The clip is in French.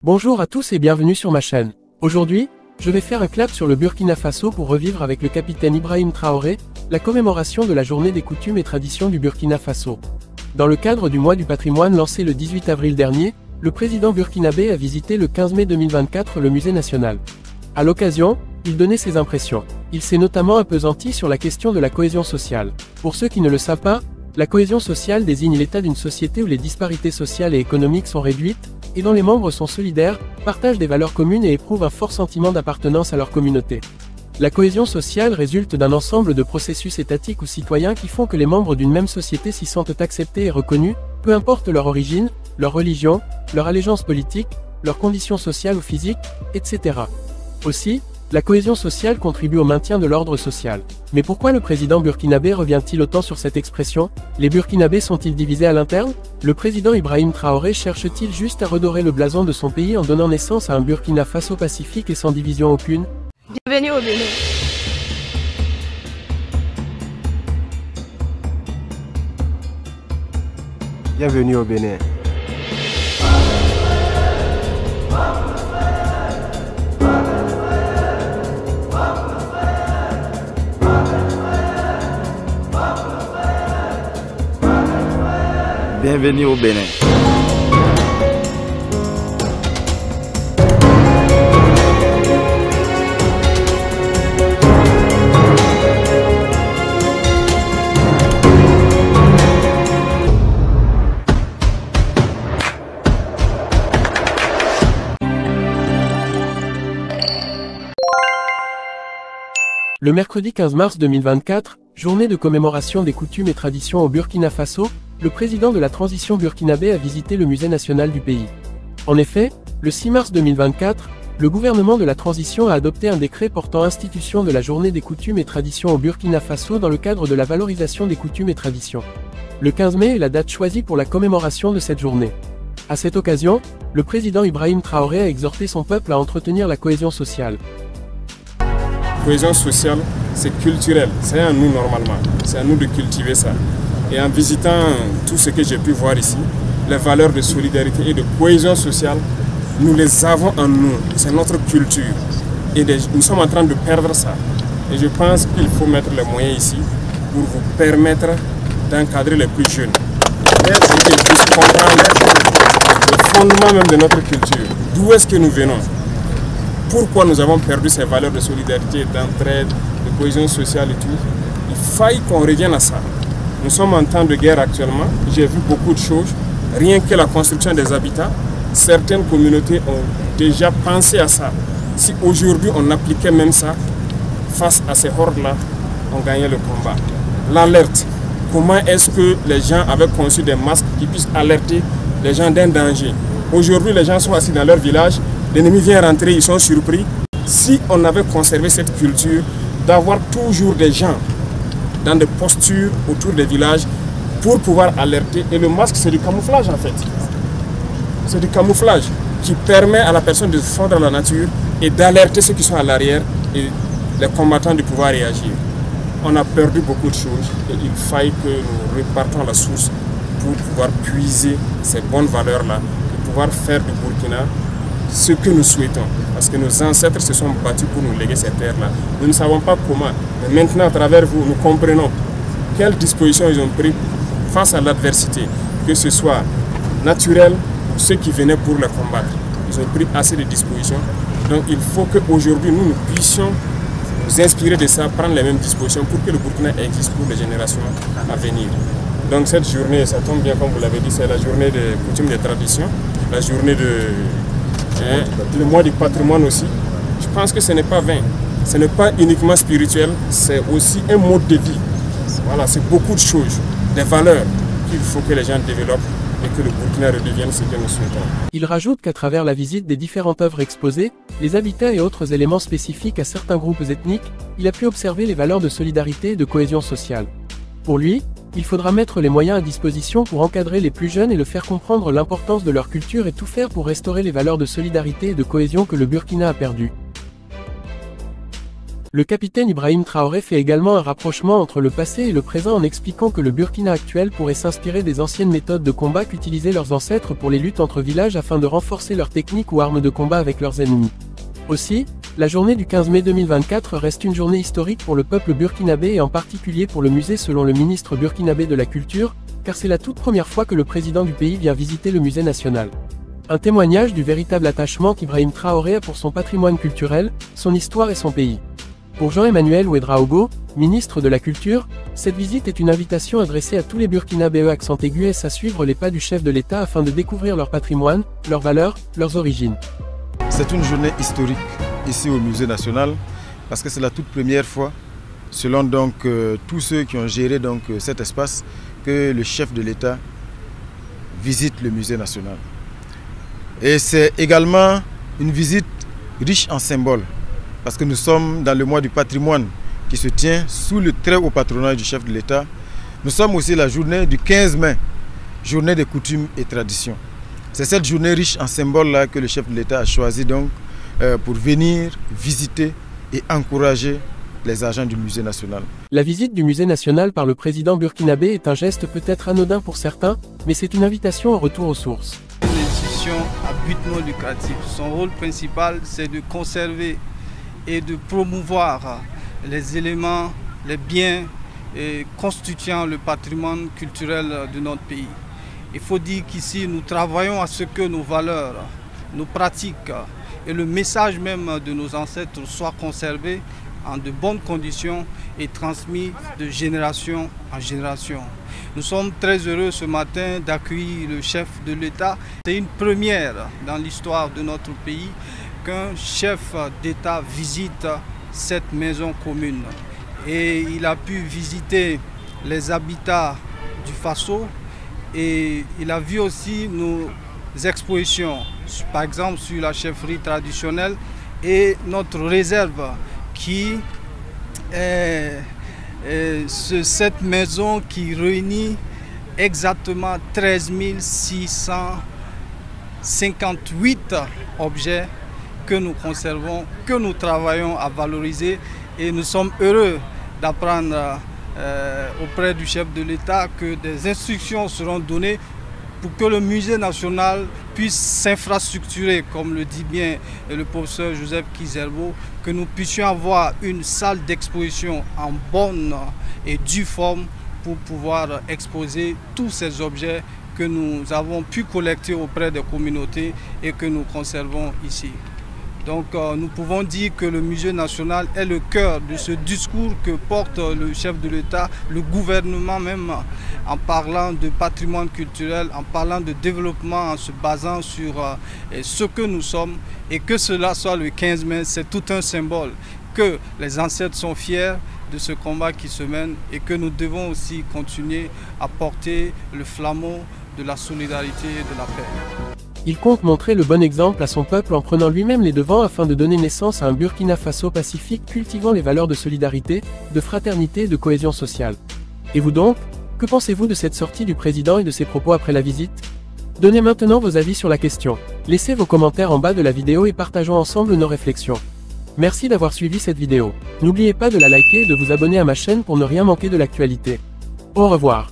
Bonjour à tous et bienvenue sur ma chaîne. Aujourd'hui, je vais faire un clap sur le Burkina Faso pour revivre avec le capitaine Ibrahim Traoré, la commémoration de la journée des coutumes et traditions du Burkina Faso. Dans le cadre du mois du patrimoine lancé le 18 avril dernier, le président burkinabé a visité le 15 mai 2024 le musée national. À l'occasion, il donnait ses impressions. Il s'est notamment appesanti sur la question de la cohésion sociale. Pour ceux qui ne le savent pas, la cohésion sociale désigne l'état d'une société où les disparités sociales et économiques sont réduites, et dont les membres sont solidaires, partagent des valeurs communes et éprouvent un fort sentiment d'appartenance à leur communauté. La cohésion sociale résulte d'un ensemble de processus étatiques ou citoyens qui font que les membres d'une même société s'y sentent acceptés et reconnus, peu importe leur origine, leur religion, leur allégeance politique, leurs conditions sociales ou physiques, etc. Aussi, la cohésion sociale contribue au maintien de l'ordre social. Mais pourquoi le président burkinabé revient-il autant sur cette expression? Les Burkinabés sont-ils divisés à l'interne? Le président Ibrahim Traoré cherche-t-il juste à redorer le blason de son pays en donnant naissance à un Burkina Faso pacifique et sans division aucune? Bienvenue au Bénin. Bienvenue au Bénin. Bienvenue au Bénin. Le mercredi 15 mars 2024, journée de commémoration des coutumes et traditions au Burkina Faso, le président de la transition burkinabé a visité le musée national du pays. En effet, le 6 mars 2024, le gouvernement de la transition a adopté un décret portant institution de la journée des coutumes et traditions au Burkina Faso dans le cadre de la valorisation des coutumes et traditions. Le 15 mai est la date choisie pour la commémoration de cette journée. À cette occasion, le président Ibrahim Traoré a exhorté son peuple à entretenir la cohésion sociale. Cohésion sociale, c'est culturel, c'est à nous normalement, c'est à nous de cultiver ça. Et en visitant tout ce que j'ai pu voir ici, les valeurs de solidarité et de cohésion sociale, nous les avons en nous, c'est notre culture. Et nous sommes en train de perdre ça. Et je pense qu'il faut mettre les moyens ici pour vous permettre d'encadrer les plus jeunes. Et qu'ils puissent comprendre le fondement même de notre culture. D'où est-ce que nous venons? Pourquoi nous avons perdu ces valeurs de solidarité, d'entraide, de cohésion sociale et tout? Il faille qu'on revienne à ça. Nous sommes en temps de guerre actuellement, j'ai vu beaucoup de choses, rien que la construction des habitats, certaines communautés ont déjà pensé à ça. Si aujourd'hui on appliquait même ça, face à ces hordes-là, on gagnait le combat. L'alerte, comment est-ce que les gens avaient conçu des masques qui puissent alerter les gens d'un danger? Aujourd'hui les gens sont assis dans leur village, l'ennemi vient rentrer, ils sont surpris. Si on avait conservé cette culture d'avoir toujours des gens dans des postures autour des villages pour pouvoir alerter. Et le masque, c'est du camouflage en fait. C'est du camouflage qui permet à la personne de fondre la nature et d'alerter ceux qui sont à l'arrière et les combattants de pouvoir réagir. On a perdu beaucoup de choses et il faille que nous repartons à la source pour pouvoir puiser ces bonnes valeurs-là et pouvoir faire du Burkina ce que nous souhaitons. Parce que nos ancêtres se sont battus pour nous léguer ces terres-là. Nous ne savons pas comment. Mais maintenant, à travers vous, nous comprenons quelles dispositions ils ont prises face à l'adversité. Que ce soit naturel ou ceux qui venaient pour le combattre. Ils ont pris assez de dispositions. Donc il faut qu'aujourd'hui, nous puissions nous inspirer de ça, prendre les mêmes dispositions pour que le Burkina existe pour les générations à venir. Donc cette journée, ça tombe bien comme vous l'avez dit, c'est la journée des coutumes et des traditions, la journée le mois du patrimoine aussi. Je pense que ce n'est pas vain, ce n'est pas uniquement spirituel, c'est aussi un mode de vie. Voilà, c'est beaucoup de choses, des valeurs qu'il faut que les gens développent et que le Burkina redevienne ce que nous souhaitons. Il rajoute qu'à travers la visite des différentes œuvres exposées, les habitats et autres éléments spécifiques à certains groupes ethniques, il a pu observer les valeurs de solidarité et de cohésion sociale. Pour lui, il faudra mettre les moyens à disposition pour encadrer les plus jeunes et le faire comprendre l'importance de leur culture et tout faire pour restaurer les valeurs de solidarité et de cohésion que le Burkina a perdues. Le capitaine Ibrahim Traoré fait également un rapprochement entre le passé et le présent en expliquant que le Burkina actuel pourrait s'inspirer des anciennes méthodes de combat qu'utilisaient leurs ancêtres pour les luttes entre villages afin de renforcer leurs techniques ou armes de combat avec leurs ennemis. Aussi, la journée du 15 mai 2024 reste une journée historique pour le peuple burkinabé et en particulier pour le musée selon le ministre burkinabé de la Culture, car c'est la toute première fois que le président du pays vient visiter le musée national. Un témoignage du véritable attachement qu'Ibrahim Traoré a pour son patrimoine culturel, son histoire et son pays. Pour Jean-Emmanuel Ouedraogo, ministre de la Culture, cette visite est une invitation adressée à tous les Burkinabés accent aigu à suivre les pas du chef de l'État afin de découvrir leur patrimoine, leurs valeurs, leurs origines. C'est une journée historique ici au Musée national parce que c'est la toute première fois, selon donc tous ceux qui ont géré donc cet espace, que le chef de l'État visite le Musée national. Et c'est également une visite riche en symboles. Parce que nous sommes dans le mois du patrimoine qui se tient sous le très haut patronage du chef de l'État. Nous sommes aussi la journée du 15 mai, journée des coutumes et traditions. C'est cette journée riche en symboles-là que le chef de l'État a choisi donc pour venir visiter et encourager les agents du musée national. La visite du musée national par le président burkinabé est un geste peut-être anodin pour certains, mais c'est une invitation au retour aux sources. Une institution à but non lucratif. Son rôle principal, c'est de conserver et de promouvoir les éléments, les biens constituant le patrimoine culturel de notre pays. Il faut dire qu'ici, nous travaillons à ce que nos valeurs, nos pratiques et le message même de nos ancêtres soient conservés en de bonnes conditions et transmis de génération en génération. Nous sommes très heureux ce matin d'accueillir le chef de l'État. C'est une première dans l'histoire de notre pays qu'un chef d'État visite cette maison commune. Et il a pu visiter les habitats du Faso et il a vu aussi nos expositions, par exemple sur la chefferie traditionnelle et notre réserve qui est cette maison qui réunit exactement 13 658 objets que nous conservons, que nous travaillons à valoriser et nous sommes heureux d'apprendre auprès du chef de l'État que des instructions seront données pour que le musée national puisse s'infrastructurer, comme le dit bien le professeur Joseph Kizerbo, que nous puissions avoir une salle d'exposition en bonne et due forme pour pouvoir exposer tous ces objets que nous avons pu collecter auprès des communautés et que nous conservons ici. Donc nous pouvons dire que le musée national est le cœur de ce discours que porte le chef de l'État, le gouvernement même, en parlant de patrimoine culturel, en parlant de développement, en se basant sur ce que nous sommes. Et que cela soit le 15 mai, c'est tout un symbole, que les ancêtres sont fiers de ce combat qui se mène et que nous devons aussi continuer à porter le flambeau de la solidarité et de la paix. Il compte montrer le bon exemple à son peuple en prenant lui-même les devants afin de donner naissance à un Burkina Faso pacifique cultivant les valeurs de solidarité, de fraternité et de cohésion sociale. Et vous donc, que pensez-vous de cette sortie du président et de ses propos après la visite? Donnez maintenant vos avis sur la question. Laissez vos commentaires en bas de la vidéo et partageons ensemble nos réflexions. Merci d'avoir suivi cette vidéo. N'oubliez pas de la liker et de vous abonner à ma chaîne pour ne rien manquer de l'actualité. Au revoir.